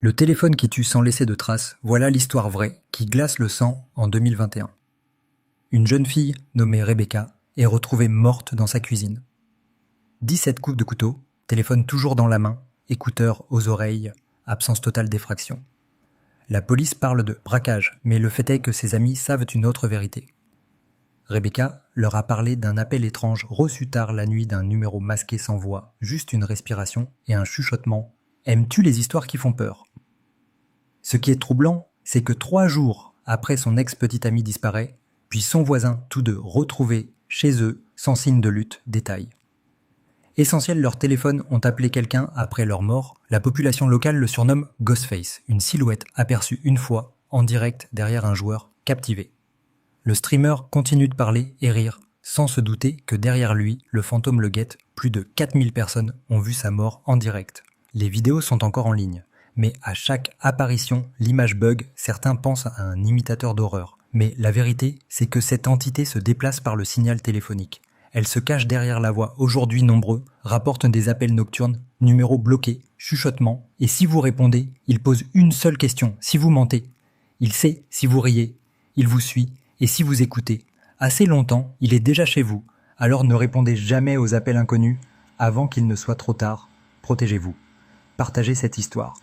Le téléphone qui tue sans laisser de traces, voilà l'histoire vraie qui glace le sang en 2021. Une jeune fille nommée Rebecca est retrouvée morte dans sa cuisine. 17 coups de couteau, téléphone toujours dans la main, écouteurs aux oreilles, absence totale d'effraction. La police parle de braquage, mais le fait est que ses amis savent une autre vérité. Rebecca leur a parlé d'un appel étrange reçu tard la nuit d'un numéro masqué sans voix, juste une respiration et un chuchotement. Aimes-tu les histoires qui font peur ? Ce qui est troublant, c'est que 3 jours après son ex-petite amie disparaît, puis son voisin, tous deux retrouvés chez eux, sans signe de lutte, détaille. Essentiel, leurs téléphones ont appelé quelqu'un après leur mort. La population locale le surnomme Ghostface, une silhouette aperçue une fois, en direct derrière un joueur captivé. Le streamer continue de parler et rire, sans se douter que derrière lui, le fantôme le guette. Plus de 4000 personnes ont vu sa mort en direct. Les vidéos sont encore en ligne, mais à chaque apparition, l'image bug, certains pensent à un imitateur d'horreur. Mais la vérité, c'est que cette entité se déplace par le signal téléphonique. Elle se cache derrière la voix, aujourd'hui nombreux, rapporte des appels nocturnes, numéros bloqués, chuchotements, et si vous répondez, il pose une seule question, si vous mentez. Il sait si vous riez, il vous suit, et si vous écoutez. Assez longtemps, il est déjà chez vous, alors ne répondez jamais aux appels inconnus avant qu'il ne soit trop tard. Protégez-vous. Partagez cette histoire.